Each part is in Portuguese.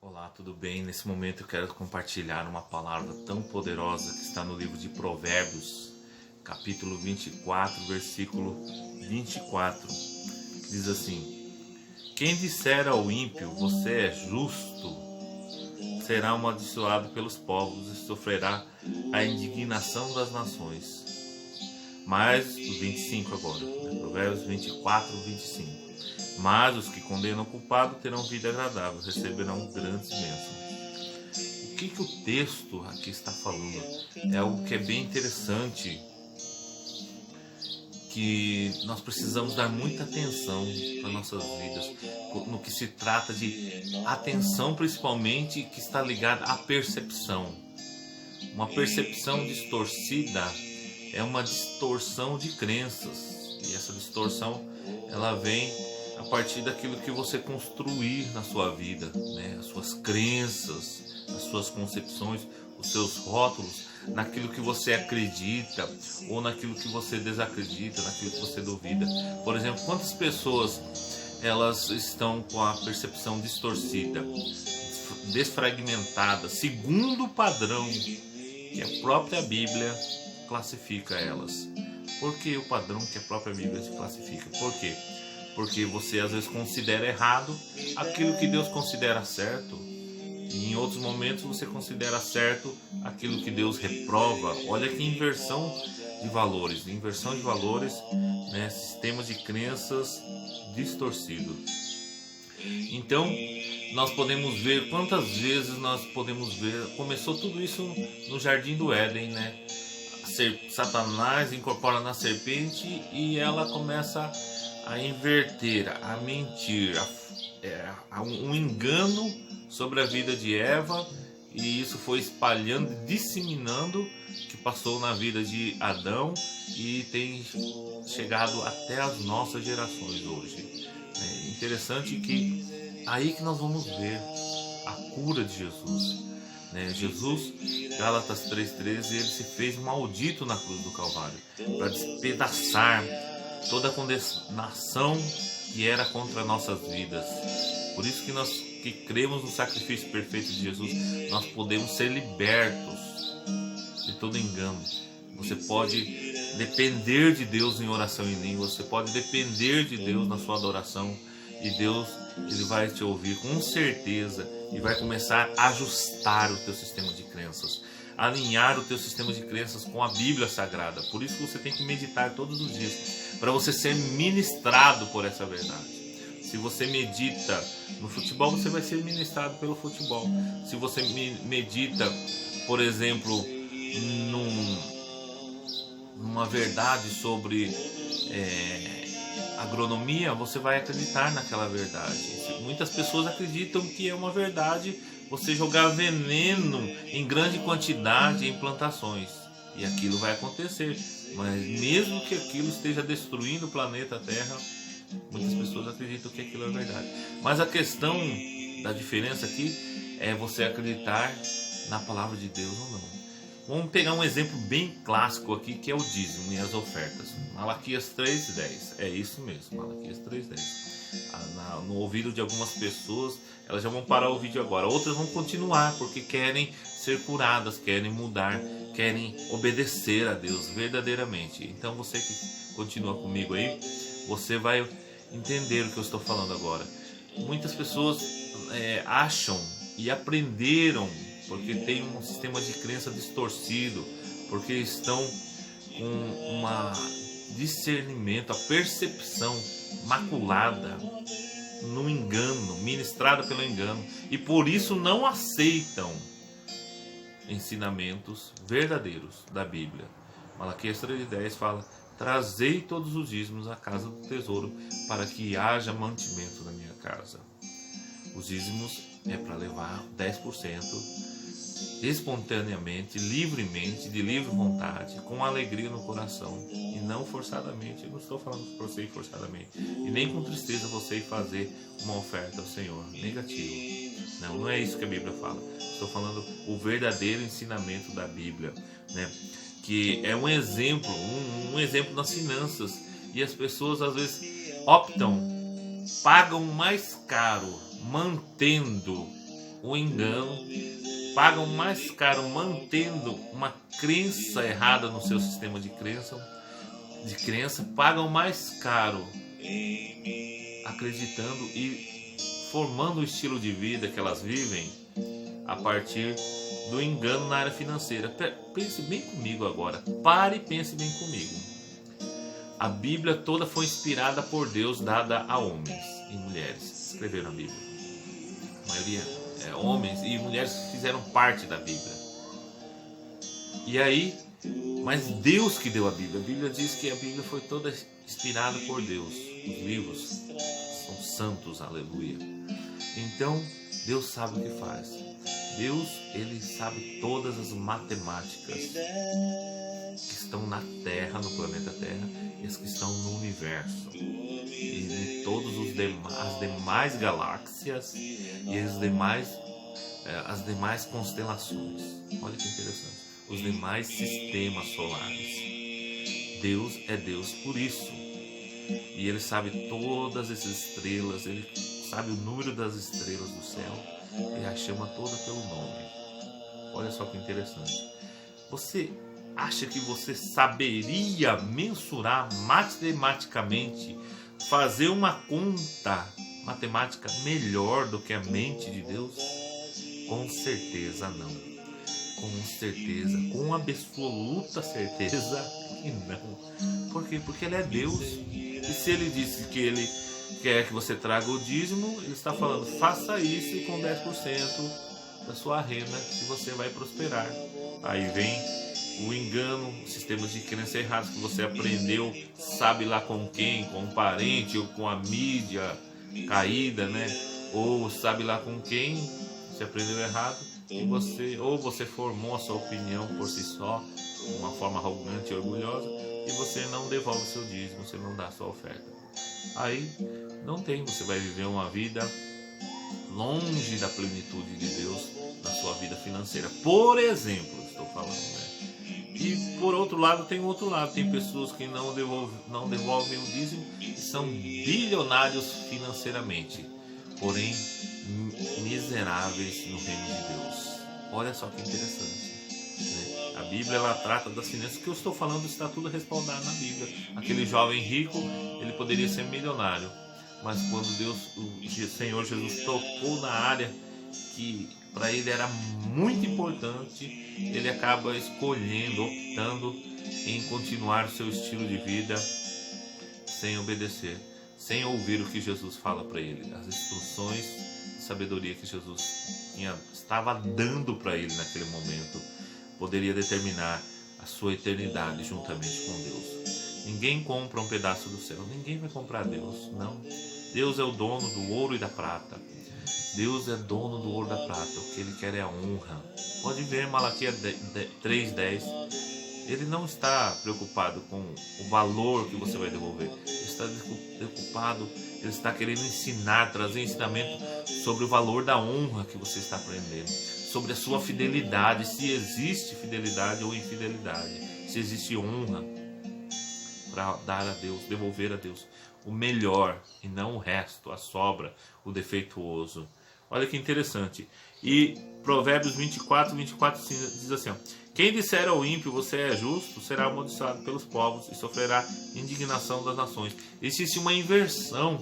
Olá, tudo bem? Nesse momento eu quero compartilhar uma palavra tão poderosa que está no livro de Provérbios, capítulo 24, versículo 24. Diz assim: Quem disser ao ímpio, você é justo, será amaldiçoado pelos povos e sofrerá a indignação das nações. Mas, o 25 agora, Provérbios 24, 25. Mas os que condenam o culpado terão vida agradável, receberão grandes bênçãos. O que o texto aqui está falando? É algo que é bem interessante, que nós precisamos dar muita atenção para nossas vidas, no que se trata de atenção, principalmente que está ligada à percepção. Uma percepção distorcida é uma distorção de crenças, e essa distorção ela vem a partir daquilo que você construir na sua vida, né? As suas crenças, as suas concepções, os seus rótulos, naquilo que você acredita ou naquilo que você desacredita, naquilo que você duvida. Por exemplo, quantas pessoas elas estão com a percepção distorcida, desfragmentada, segundo o padrão que a própria Bíblia classifica elas. Por que o padrão que a própria Bíblia se classifica? Por quê? Porque você às vezes considera errado aquilo que Deus considera certo, e em outros momentos você considera certo aquilo que Deus reprova. Olha que inversão de valores, né? Sistemas de crenças distorcidos. Então, nós podemos ver quantas vezes começou tudo isso no Jardim do Éden, né? Satanás incorpora na serpente e ela começa a inverter, a mentir, um engano sobre a vida de Eva, e isso foi espalhando, disseminando, que passou na vida de Adão e tem chegado até as nossas gerações hoje. É interessante que aí que nós vamos ver a cura de Jesus. Jesus, Gálatas 3,13, ele se fez maldito na cruz do Calvário para despedaçar toda a condenação que era contra nossas vidas. Por isso que nós que cremos no sacrifício perfeito de Jesus, nós podemos ser libertos de todo engano. Você pode depender de Deus em oração em língua, você pode depender de Deus na sua adoração, e Deus ele vai te ouvir com certeza e vai começar a ajustar o teu sistema de crenças, alinhar o teu sistema de crenças com a Bíblia Sagrada. Por isso que você tem que meditar todos os dias, para você ser ministrado por essa verdade. Se você medita no futebol, você vai ser ministrado pelo futebol. Se você medita, por exemplo, numa verdade sobre agronomia, você vai acreditar naquela verdade. Muitas pessoas acreditam que é uma verdade você jogar veneno em grande quantidade em plantações, e aquilo vai acontecer, mas mesmo que aquilo esteja destruindo o planeta Terra, muitas pessoas acreditam que aquilo é verdade. Mas a questão da diferença aqui é você acreditar na palavra de Deus ou não. Vamos pegar um exemplo bem clássico aqui, que é o dízimo e as ofertas. Malaquias 3,10. É isso mesmo, Malaquias 3,10. No ouvido de algumas pessoas, elas já vão parar o vídeo agora. Outras vão continuar, porque querem ser curadas, querem mudar, querem obedecer a Deus verdadeiramente. Então você que continua comigo aí, você vai entender o que eu estou falando agora. Muitas pessoas acham e aprenderam, porque tem um sistema de crença distorcido, porque estão com um discernimento, a percepção maculada no engano, ministrada pelo engano, e por isso não aceitam ensinamentos verdadeiros da Bíblia. Malaquias 3,10 fala: trazei todos os dízimos à casa do tesouro, para que haja mantimento na minha casa. Os dízimos é para levar 10% espontaneamente, livremente, de livre vontade, com alegria no coração, e não forçadamente. Eu não estou falando para você ir forçadamente, e nem com tristeza você ir fazer uma oferta ao Senhor, negativo. Não é isso que a Bíblia fala. Estou falando o verdadeiro ensinamento da Bíblia, né? Que é um exemplo, um exemplo nas finanças, e as pessoas às vezes pagam mais caro mantendo o engano, pagam mais caro mantendo uma crença errada no seu sistema de crença, pagam mais caro acreditando e formando o estilo de vida que elas vivem a partir do engano na área financeira. Pense bem comigo agora, pare e pense bem comigo. A Bíblia toda foi inspirada por Deus, dada a homens e mulheres. Escreveram a Bíblia. A maioria homens e mulheres que fizeram parte da Bíblia. E aí, mas Deus que deu a Bíblia. A Bíblia diz que a Bíblia foi toda inspirada por Deus. Os livros são santos, aleluia. Então, Deus sabe o que faz. Deus, ele sabe todas as matemáticas que estão na Terra, no planeta Terra, e as que estão no universo. E em todas as demais galáxias e as demais constelações. Olha que interessante. Os demais sistemas solares. Deus é Deus por isso. E ele sabe todas essas estrelas, ele sabe o número das estrelas do céu, ele a chama toda pelo nome. Olha só que interessante. Você acha que você saberia mensurar matematicamente, fazer uma conta matemática melhor do que a mente de Deus? Com certeza não. Com certeza, com absoluta certeza que não. Por quê? Porque ele é Deus. E se ele disse que ele quer que você traga o dízimo, ele está falando, faça isso e com 10% da sua renda que você vai prosperar. Aí vem o engano, sistemas de crença errados que você aprendeu, sabe lá com quem, com um parente ou com a mídia caída, né? Ou sabe lá com quem você aprendeu errado e você formou a sua opinião por si só, de uma forma arrogante e orgulhosa, e você não devolve o seu dízimo, você não dá a sua oferta. Aí não tem, você vai viver uma vida longe da plenitude de Deus na sua vida financeira. Por exemplo, estou falando, né? E por outro lado, tem pessoas que não devolvem o dízimo e são bilionários financeiramente, porém miseráveis no reino de Deus. Olha só que interessante, né? A Bíblia, ela trata das finanças. O que eu estou falando está tudo respaldado na Bíblia. Aquele jovem rico, ele poderia ser milionário, mas quando o Senhor Jesus tocou na área que para ele era muito importante, ele acaba optando em continuar seu estilo de vida sem obedecer, sem ouvir o que Jesus fala para ele, as instruções de sabedoria que Jesus estava dando para ele naquele momento, poderia determinar a sua eternidade juntamente com Deus. Ninguém compra um pedaço do céu, ninguém vai comprar Deus, não. Deus é o dono do ouro e da prata. Deus é dono do ouro e da prata. O que ele quer é a honra. Pode ver Malaquias 3:10. Ele não está preocupado com o valor que você vai devolver. Ele está preocupado, ele está querendo ensinar, trazer ensinamento sobre o valor da honra que você está aprendendo, sobre a sua fidelidade, se existe fidelidade ou infidelidade, se existe honra para dar a Deus, devolver a Deus o melhor e não o resto, a sobra, o defeituoso. Olha que interessante. E Provérbios 24 diz assim, ó, quem disser ao ímpio, você é justo, será amaldiçoado pelos povos e sofrerá indignação das nações. Existe uma inversão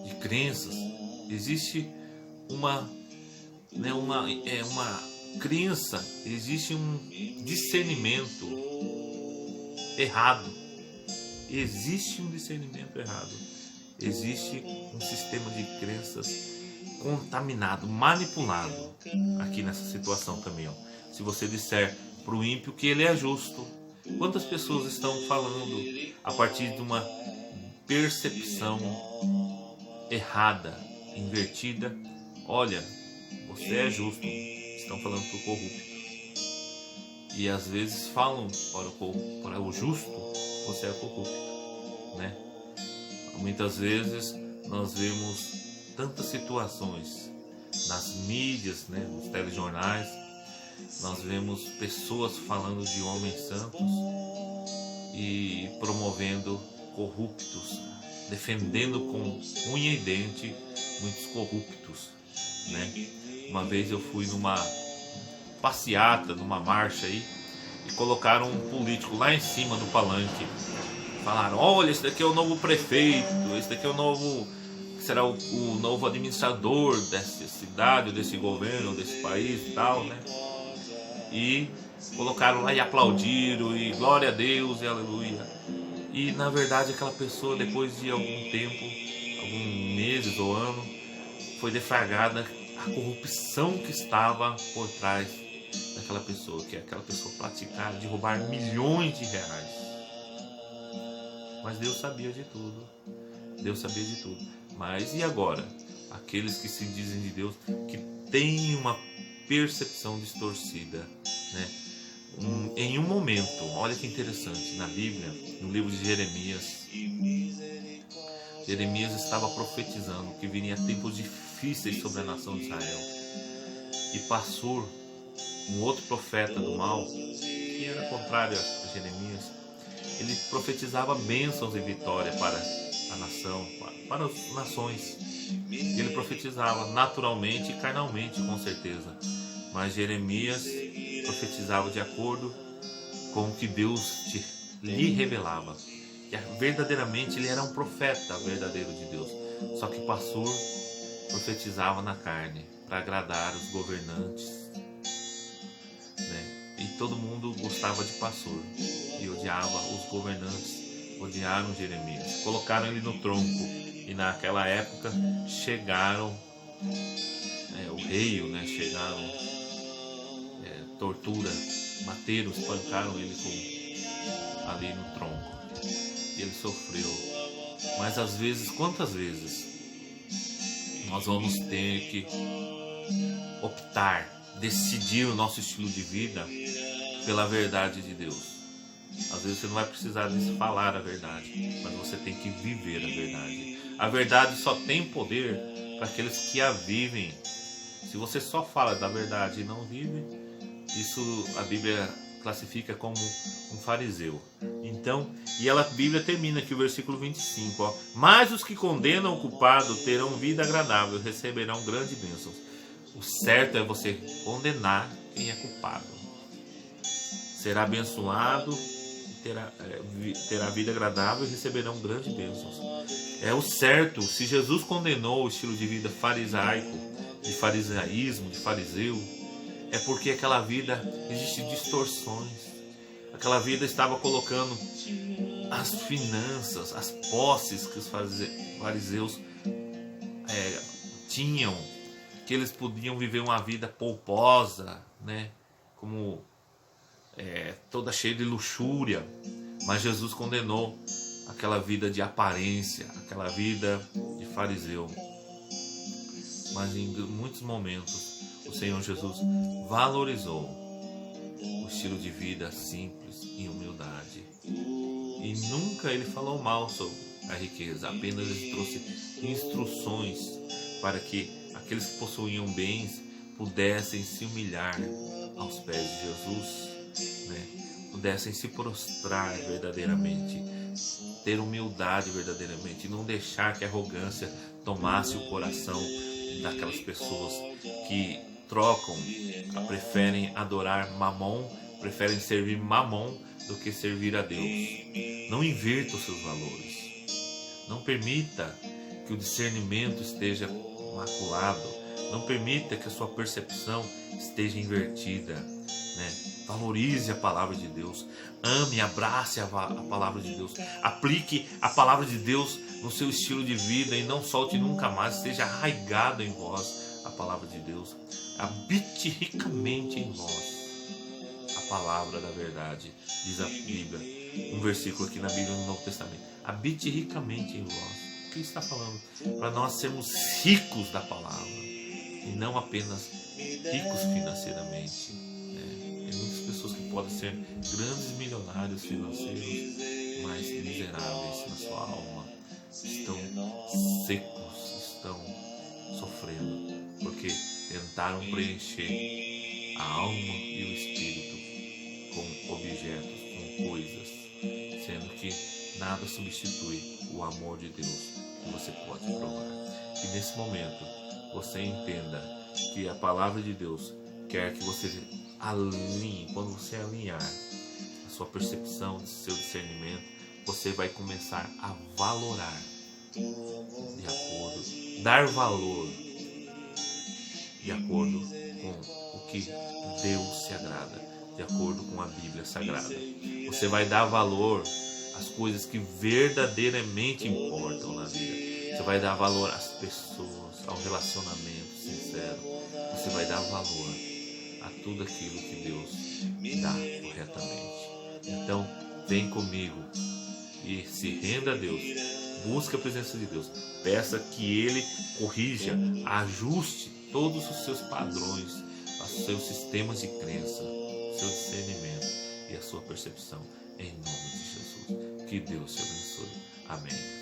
de crenças. Existe uma crença, existe um discernimento errado. Existe um discernimento errado. Existe um sistema de crenças contaminado, manipulado aqui nessa situação também, ó. Se você disser para o ímpio que ele é justo, quantas pessoas estão falando a partir de uma percepção errada, invertida? Olha, você é justo. Estão falando para o corrupto. E às vezes falam para o justo, você é corrupto, né? Muitas vezes nós vemos tantas situações nas mídias, né, nos telejornais. Nós vemos pessoas falando de homens santos e promovendo corruptos, defendendo com unha e dente muitos corruptos, né? Uma vez eu fui numa passeata, numa marcha aí, e colocaram um político lá em cima do palanque. Falaram: olha, esse daqui é o novo prefeito, esse daqui é o novo, será o novo administrador dessa cidade, desse governo, desse país e tal, né? E colocaram lá e aplaudiram, e glória a Deus e aleluia. E na verdade aquela pessoa, depois de algum tempo, alguns meses ou ano, foi deflagrada a corrupção que estava por trás daquela pessoa, que é aquela pessoa praticar de roubar milhões de reais. Mas Deus sabia de tudo. Deus sabia de tudo. Mas e agora? Aqueles que se dizem de Deus, que têm uma percepção distorcida, né? Em um momento, olha que interessante, na Bíblia, no livro de Jeremias, Jeremias estava profetizando que viria tempos difíceis sobre a nação de Israel. E Passur, um outro profeta do mal, que era contrário a Jeremias, ele profetizava bênçãos e vitória para a nação, para as nações. Ele profetizava naturalmente e carnalmente, com certeza. Mas Jeremias profetizava de acordo com o que Deus lhe revelava. E verdadeiramente ele era um profeta verdadeiro de Deus. Só que Passur profetizava na carne, para agradar os governantes, né? E todo mundo gostava de Passur e odiava os governantes, odiaram Jeremias, colocaram ele no tronco. E naquela época chegaram o rei, né? Chegaram tortura, bateram, espancaram ele ali no tronco. E ele sofreu. Mas às vezes, quantas vezes nós vamos ter que optar, decidir o nosso estilo de vida pela verdade de Deus? Às vezes você não vai precisar de falar a verdade, mas você tem que viver a verdade. A verdade só tem poder para aqueles que a vivem. Se você só fala da verdade e não vive, isso a Bíblia classifica como um fariseu. Então, a Bíblia termina aqui o versículo 25, ó. Mas os que condenam o culpado terão vida agradável, receberão grandes bênçãos. O certo é você condenar quem é culpado. Será abençoado, terá vida agradável e receberão grandes bênçãos. É o certo. Se Jesus condenou o estilo de vida farisaico, de farisaísmo, de fariseu, é porque aquela vida existe distorções. Aquela vida estava colocando as finanças, as posses que os fariseus tinham, que eles podiam viver uma vida pouposa, né? Como toda cheia de luxúria. Mas Jesus condenou aquela vida de aparência, aquela vida de fariseu. Mas em muitos momentos o Senhor Jesus valorizou o estilo de vida simples e humildade. E nunca ele falou mal sobre a riqueza, apenas ele trouxe instruções para que aqueles que possuíam bens pudessem se humilhar aos pés de Jesus, né? Pudessem se prostrar verdadeiramente, ter humildade verdadeiramente, e não deixar que a arrogância tomasse o coração daquelas pessoas que trocam, preferem adorar Mamon, preferem servir Mamon do que servir a Deus. Não invirta os seus valores. Não permita que o discernimento esteja maculado. Não permita que a sua percepção esteja invertida, né? Valorize a palavra de Deus. Ame, abrace a palavra de Deus. Aplique a palavra de Deus no seu estilo de vida e não solte nunca mais. Esteja arraigado em vós a palavra de Deus. Habite ricamente em vós a palavra da verdade, diz a Bíblia. Um versículo aqui na Bíblia no Novo Testamento. Habite ricamente em vós. O que está falando? Para nós sermos ricos da palavra e não apenas ricos financeiramente. Tem muitas pessoas que podem ser grandes milionários financeiros, mas miseráveis na sua alma. Estão secos, estão sofrendo, porque tentaram preencher a alma e o espírito com objetos, com coisas, sendo que nada substitui o amor de Deus que você pode provar. E nesse momento você entenda que a palavra de Deus quer que você alinhe. Quando você alinhar a sua percepção, seu discernimento, você vai começar a valorar de acordo, dar valor de acordo com o que Deus se agrada, de acordo com a Bíblia Sagrada. Você vai dar valor às coisas que verdadeiramente importam na vida. Você vai dar valor às pessoas, ao relacionamento sincero. Você vai dar valor a tudo aquilo que Deus dá corretamente. Então, vem comigo e se renda a Deus. Busque a presença de Deus. Peça que Ele corrija, ajuste todos os seus padrões, os seus sistemas de crença, seu discernimento e a sua percepção, em nome de Jesus. Que Deus te abençoe. Amém.